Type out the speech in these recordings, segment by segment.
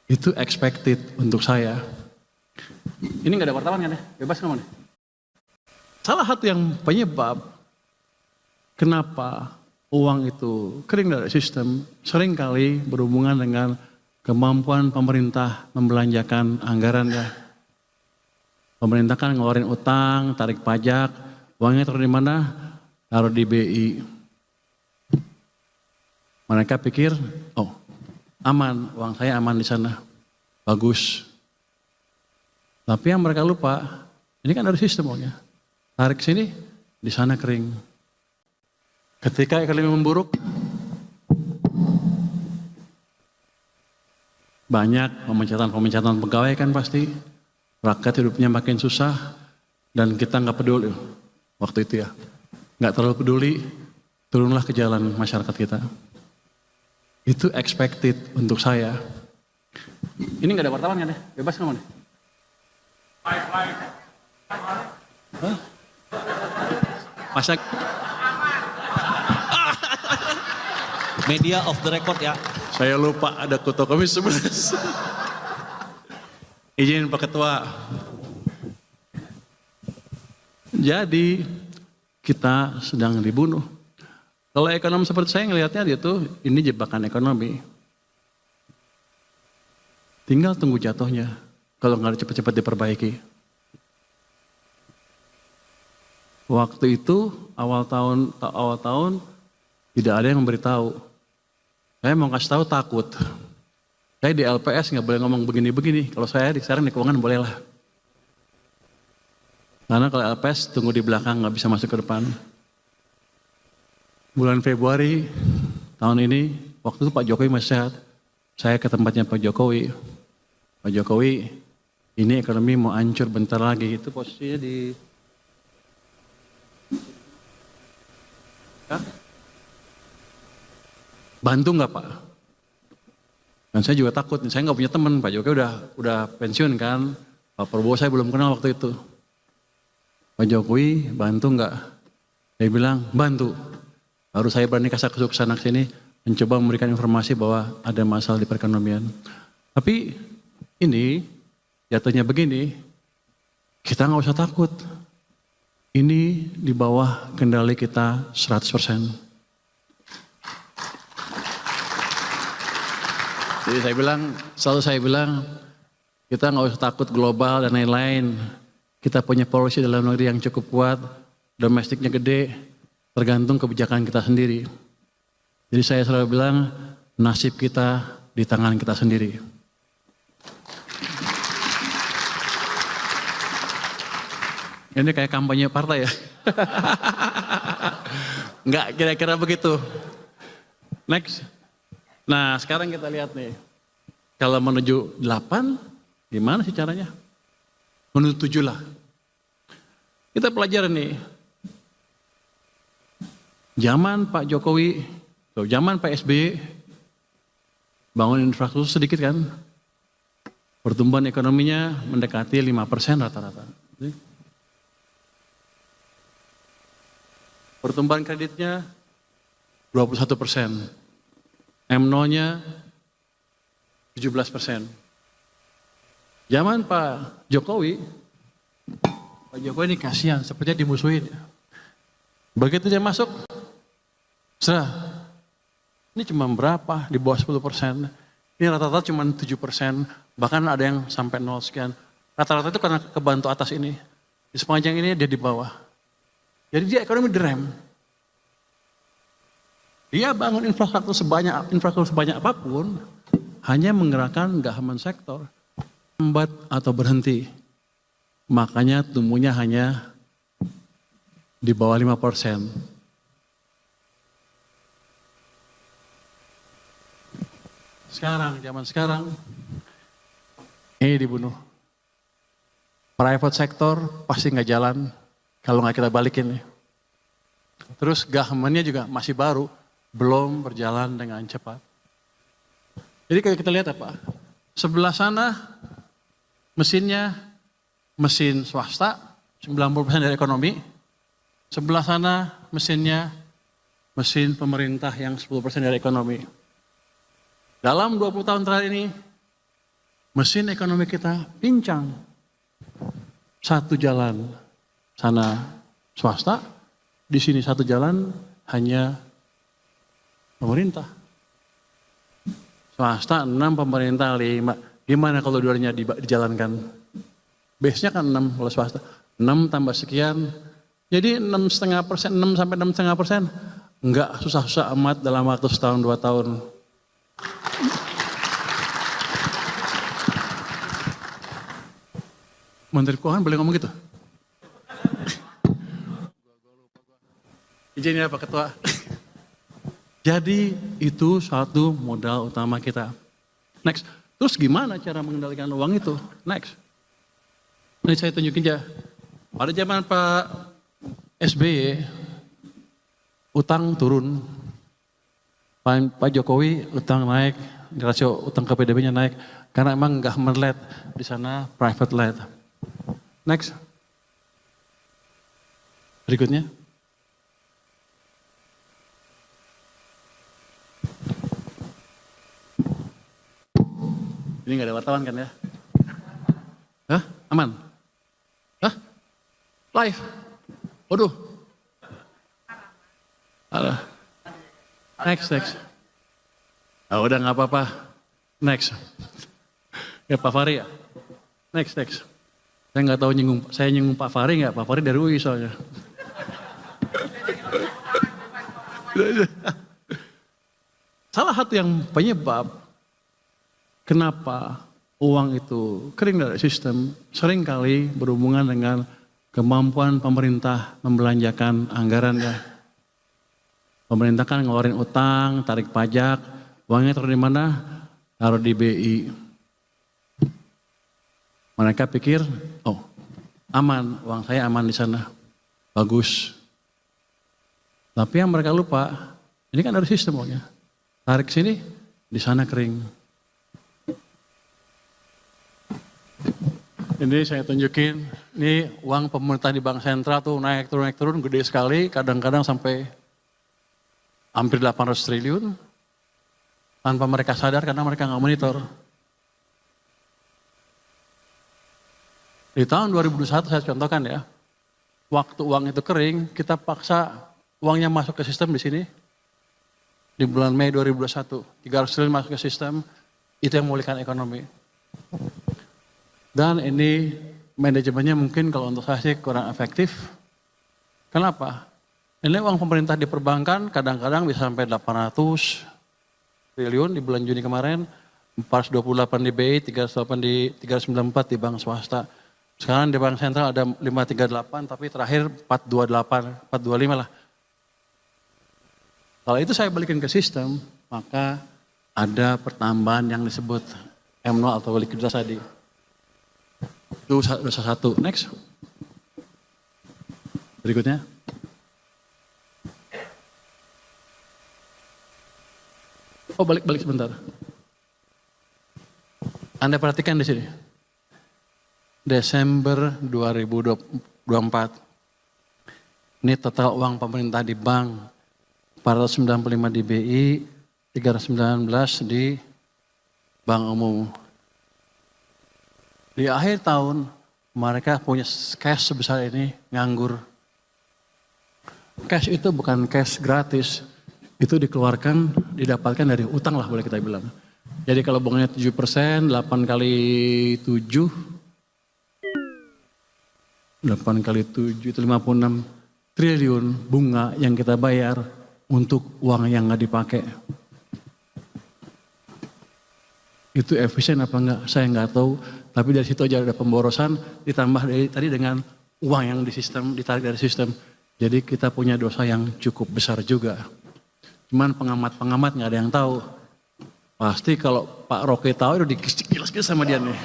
Itu expected untuk saya. Ini nggak ada wartawan kan ya? Bebas ngomong nih. Salah satu yang penyebab kenapa uang itu kering dari sistem seringkali berhubungan dengan kemampuan pemerintah membelanjakan anggaran ya. Pemerintah kan ngeluarin utang, tarik pajak, uangnya taruh di mana? Taruh di BI. Mereka pikir, oh aman, uang saya aman di sana, bagus. Tapi yang mereka lupa, ini kan ada sistem uangnya. Tarik sini, di sana kering. Ketika ekonomi memburuk, banyak pemecatan pegawai kan pasti, rakyat hidupnya makin susah, dan kita nggak peduli waktu itu ya, nggak terlalu peduli, turunlah ke jalan masyarakat kita. Itu expected untuk saya. Ini nggak ada wartawan kan ya? Bebas ngomong nih. Hah? Masa Media off the record ya. saya lupa ada ketua komisi 11. Izin Pak Ketua. Jadi kita sedang dibunuh. Kalau ekonomi seperti saya ngelihatnya dia tuh ini jebakan ekonomi. Tinggal tunggu jatuhnya kalau nggak cepat-cepat diperbaiki. Waktu itu awal tahun tidak ada yang memberitahu. Saya mau kasih tahu takut. Saya di LPS nggak boleh ngomong begini-begini. Kalau saya sekarang di keuangan boleh lah. Karena kalau LPS tunggu di belakang nggak bisa masuk ke depan. Bulan Februari tahun ini, waktu itu Pak Jokowi masih sehat. Saya ke tempatnya Pak Jokowi. Pak Jokowi, ini ekonomi mau hancur bentar lagi. Itu posisinya di... Hah? Bantu nggak Pak? Dan saya juga takut, saya nggak punya teman. Pak Jokowi udah pensiun kan. Pak Prabowo saya belum kenal waktu itu. Pak Jokowi bantu nggak? Dia bilang bantu. Baru saya berani kasar ke sana sini mencoba memberikan informasi bahwa ada masalah di perekonomian. Tapi ini jatuhnya begini, kita nggak usah takut. Ini di bawah kendali kita 100%. Jadi selalu saya bilang, kita nggak usah takut global dan lain-lain. Kita punya policy dalam negeri yang cukup kuat, domestiknya gede, tergantung kebijakan kita sendiri. Jadi saya selalu bilang, nasib kita di tangan kita sendiri. Ini kayak kampanye partai ya. Enggak, kira-kira begitu. Next. Nah, sekarang kita lihat nih. Kalau menuju 8, gimana sih caranya? Menuju 7 lah. Kita pelajari nih. Zaman Pak Jokowi, zaman Pak SBY, bangun infrastruktur sedikit kan. Pertumbuhan ekonominya mendekati 5% rata-rata. Pertumbuhan kreditnya 21%. M0-nya 17%. Zaman Pak Jokowi ini kasihan, sepertinya dimusuhin. Begitu dia masuk, ini cuma berapa? Di bawah 10%. Ini rata-rata cuma 7%, bahkan ada yang sampai 0 sekian. Rata-rata itu karena kebantu atas ini. Di sepanjang ini dia di bawah. Jadi dia ekonomi direm. Dia bangun infrastruktur sebanyak apapun, hanya menggerakkan government sektor. Lambat atau berhenti. Makanya tumbuhnya hanya di bawah 5%. Zaman sekarang, ini dibunuh. Private sector pasti nggak jalan kalau nggak kita balikin. Terus government-nya juga masih baru, belum berjalan dengan cepat. Jadi kalau kita lihat apa? Sebelah sana mesinnya mesin swasta, 90% dari ekonomi. Sebelah sana mesinnya mesin pemerintah yang 10% dari ekonomi. Dalam 20 tahun terakhir ini, Mesin ekonomi kita pincang. Satu jalan sana swasta, di sini satu jalan hanya pemerintah. Swasta 6, pemerintah 5. Gimana kalau dua-duanya dijalankan? Base-nya kan 6 kalau swasta. 6 tambah sekian. Jadi 6,5%, 6 sampai 6,5%. Enggak susah-susah amat dalam waktu setahun 2 tahun. Menteri Keuangan boleh ngomong gitu? Izin ya Pak Ketua. Jadi itu satu modal utama kita. Next. Terus gimana cara mengendalikan uang itu? Next. Ini saya tunjukin aja. Pada zaman Pak SBY, utang turun. Pak Jokowi utang naik, rasio utang ke PDB-nya naik. Karena emang nggak merlet di sana private led. Next. Berikutnya. Ini nggak ada wartawan kan ya? Hah? Aman? Hah? Live? Waduh. Next. Oh, udah nggak apa-apa. Next. Ya Pak Fahri ya? Next. Saya nggak tahu saya nyinggung Pak Fahri nggak? Pak Fahri dari UI soalnya. Salah satu yang penyebab kenapa uang itu kering dari sistem seringkali berhubungan dengan kemampuan pemerintah membelanjakan anggaran ya. Pemerintah kan ngeluarin utang, tarik pajak, uangnya taruh di mana? Taruh di BI. Mereka pikir, oh aman, uang saya aman di sana, bagus. Tapi yang mereka lupa, ini kan ada sistem uangnya. Tarik sini, di sana kering. Ini saya tunjukin, ini uang pemerintah di Bank Sentral tuh naik turun, gede sekali, kadang-kadang sampai hampir 800 triliun. Tanpa mereka sadar karena mereka nggak monitor. Di tahun 2021 saya contohkan ya, waktu uang itu kering, kita paksa uangnya masuk ke sistem di sini. Di bulan Mei 2021, 300 triliun masuk ke sistem, itu yang memulihkan ekonomi. Dan ini manajemennya mungkin kalau untuk saya sih kurang efektif. Kenapa? Ini uang pemerintah di perbankan kadang-kadang bisa sampai 800 triliun di bulan Juni kemarin, 428 di BI, 398 di 394 di bank swasta. Sekarang di Bank Sentral ada 538, tapi terakhir 428, 425 lah. Kalau itu saya balikin ke sistem, maka ada pertambahan yang disebut M0 atau likuiditas tadi. Itu dosa satu. Next. Berikutnya. Oh balik sebentar. Anda perhatikan di sini. Desember 2024. Ini total uang pemerintah di bank. 495 di BI, 319 di bank umum. Di akhir tahun mereka punya cash sebesar ini nganggur. Cash itu bukan cash gratis, itu dikeluarkan, didapatkan dari utang lah boleh kita bilang. Jadi kalau bunganya 7%, 8 kali 7, 8 kali 7 itu 56 triliun bunga yang kita bayar untuk uang yang nggak dipakai. Itu efisien apa enggak? Saya nggak tahu. Tapi dari situ aja ada pemborosan, ditambah dari tadi dengan uang yang di sistem, ditarik dari sistem. Jadi kita punya dosa yang cukup besar juga. Cuman pengamat-pengamat nggak ada yang tahu. Pasti kalau Pak Roke tahu udah dikilas-kilas sama dia nih.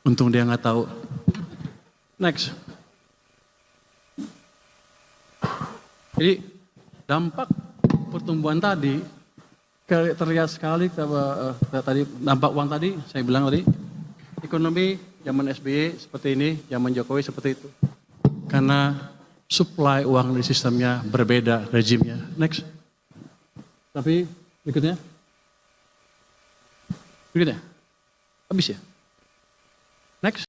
Untung dia nggak tahu. Next. Jadi dampak pertumbuhan tadi terlihat sekali tadi dampak uang tadi saya bilang tadi ekonomi zaman SBY seperti ini, zaman Jokowi seperti itu. Karena supply uang di sistemnya berbeda rezimnya. Next. Tapi berikutnya. Begitu ya? Habis ya? Next.